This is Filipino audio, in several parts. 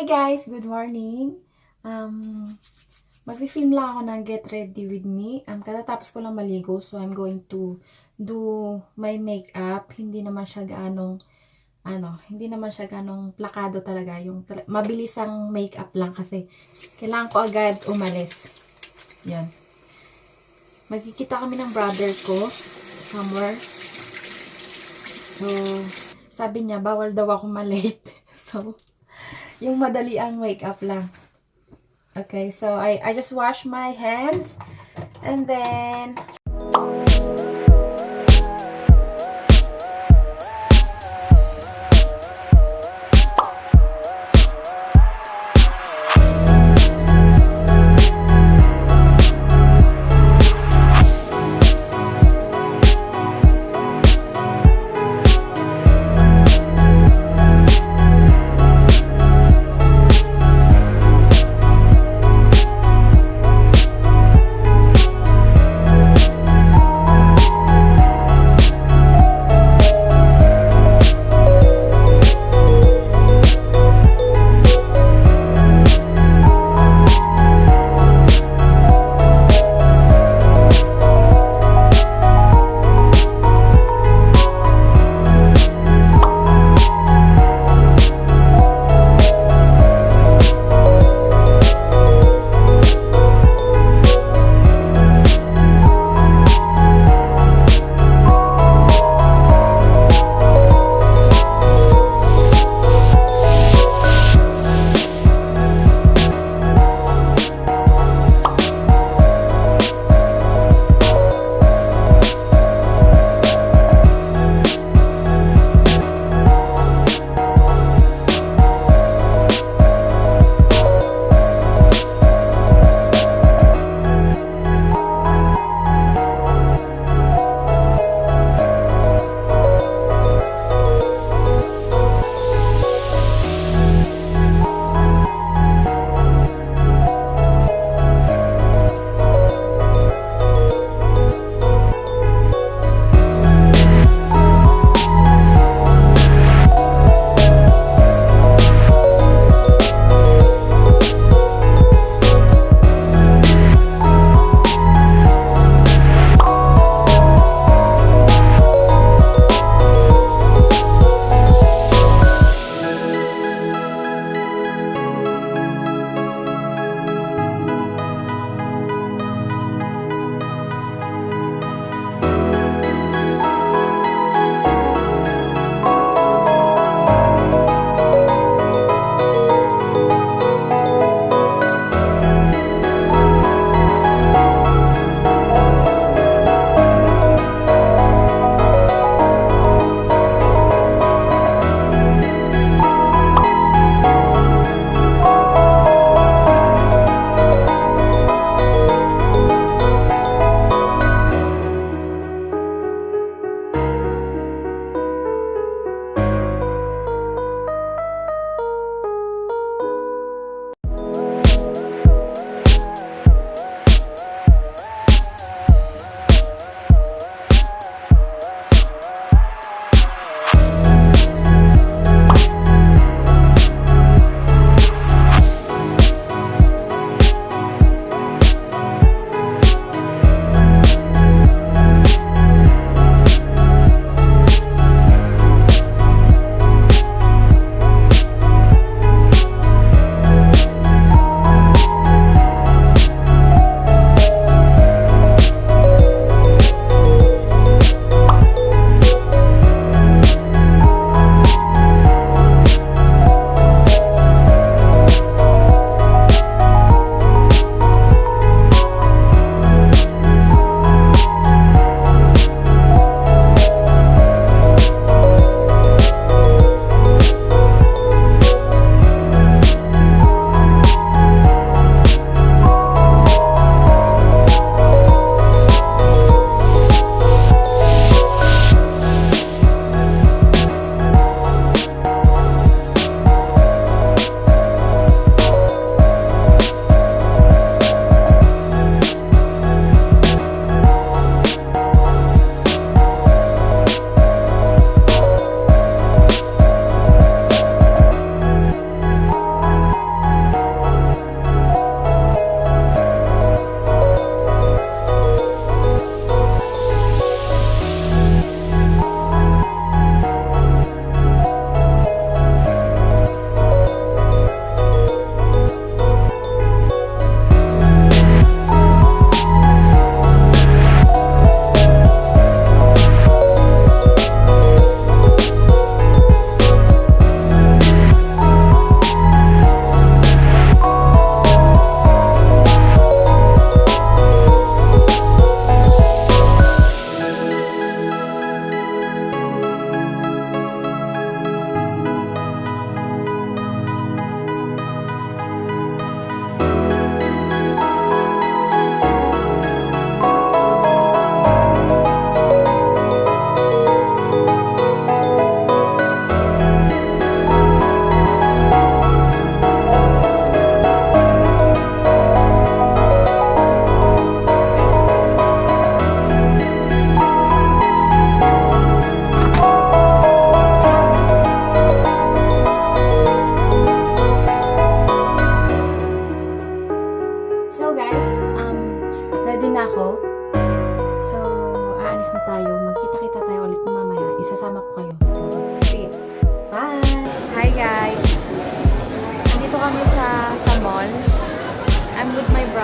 guys! Good morning! Mag-film lang ako ng Get Ready With Me. Katatapos ko lang maligo, so I'm going to do my makeup. Hindi naman siya ganong plakado talaga. Yung mabilis ang makeup lang kasi kailangan ko agad umalis. Yan. Magkikita kami ng brother ko somewhere. So, sabi niya, bawal daw ako malate. So, yung madali ang makeup lang. Okay, so I just wash my hands and then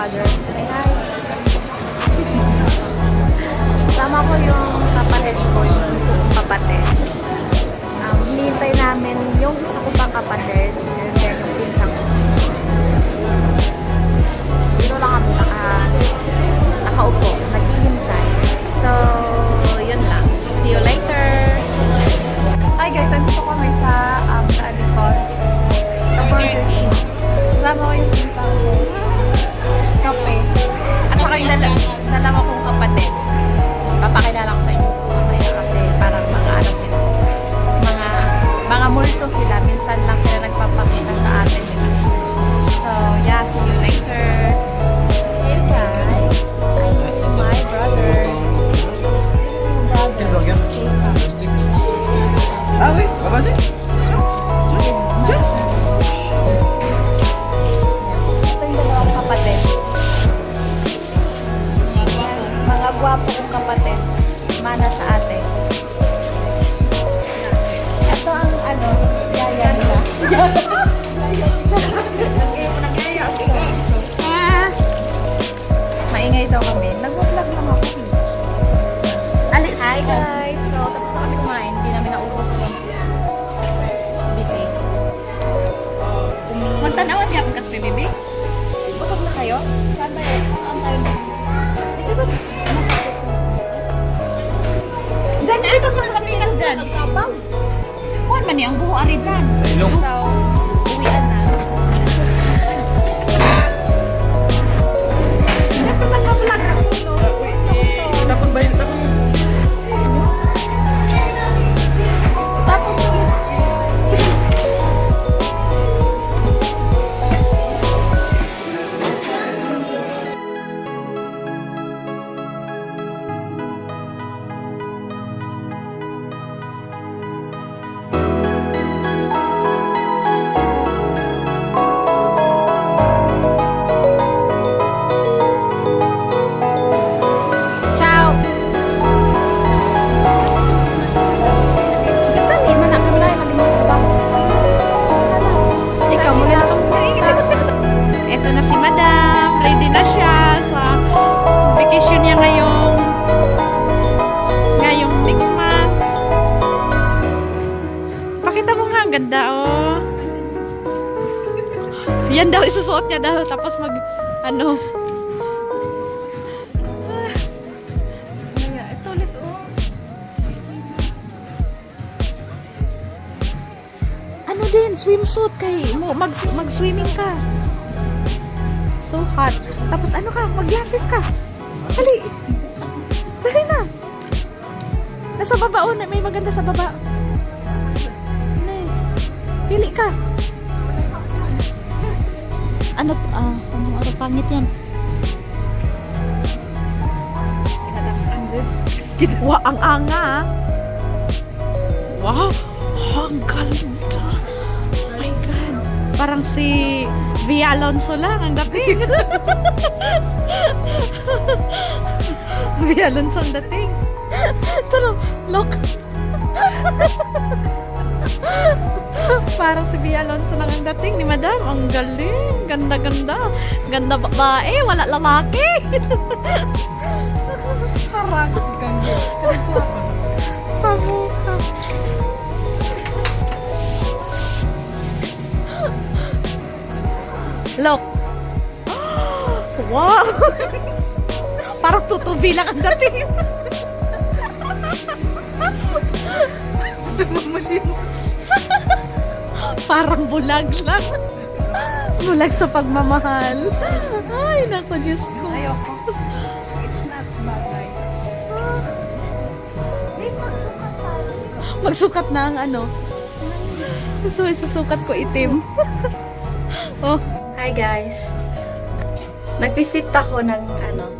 brother. Say hi. Kasama ko yung kapatid ko, yung gusto kong kapatid. Hinihintay namin yung isa ko pang kapatid. And then yung pinsan ko. Dito lang kami nakaupo. Naghihintay. So, yun lang. See you later. Hi guys, nandito kami sa Alicon. Sa Burger King. Kasama ko yung pinsan ko. Kape. At saka yung dalawa kong kapatid. Papakilala ko sa inyo. Mamaya kasi parang mga ano sila. Mga multo sila. Minsan lang sila nagpapakita sa atin. So, yeah. See you later. Hey guys. I'm with my brother. This is my brother. Ah oui, bah vas-y. Ito yung dalawang kapatid. Mga gwapo kong kapatid. Mana sa ate. Ito ang ano, yaya nila. Maingay daw kami. Nag-vlog lang ako. Alis. Hi guys. So, tapos na kami kumain. Hindi namin naubos yung bitin. Magtanawan niya pagkat PBB? Busog na kayo? Saan ba yun? Saan tayo na? Ito ba? Diyan, ito ko na sa pikas dyan. Nagkabang. Kuhan man niya ang buho ari dyan. Sa ilong. So, uwian na. Siyempre magpa-vlog ako. Tapos ba yun? Tapos. Tapos ciao! Kita ni mana kami lain lagi mau bang. Ikaw muna lang. Ito na si Madam. Ready na siya sa vacation niya ngayong next month. Pakita mo nga, ang ganda oh. Yan daw, isusuot niya daw. Tapos ano. Ito let's oh. Ano din, swimsuit kay mo mag-swimming ka. So hot. Tapos ano ka, mag-glasses ka. Dali. Dali na. Nasa baba oh, may maganda sa baba. Ne. Pili ka. Ano pangit yan. Ginawa ang anga ah. Wow, ang ganda. Oh my God. Parang si Via Alonso lang ang dating. Via Alonso ang dating. Tara, look. Parang si Via Alonso lang ang dating ni Madam. Ang galing. Ganda-ganda. Ganda babae. Wala lalaki. Parang ganda. Sa mukha. Look. Wow. Parang tutubi lang ang dating. Dumamulim. Parang bulag lang. Bulag sa pagmamahal. Ay, naku, Diyos ko. Ayoko. It's not bagay. Please magsukat tayo. Magsukat na ang ano. So, isusukat ko itim. Oh. Hi guys. Nagpi-fit ako ng ano.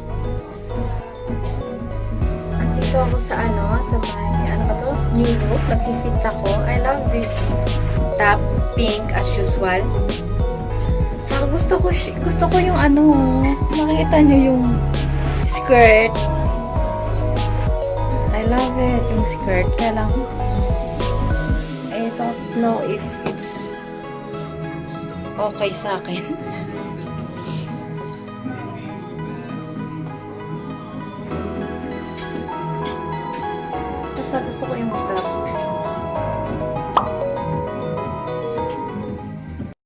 Andito ako sa ano, sa may ano ba to? New look. Nagpi-fit ako. I love this top pink as usual. Tsaka gusto ko yung ano, makikita nyo yung skirt. I love it, yung skirt. Kaya lang, I don't know if it's okay sa akin. gusto ko yung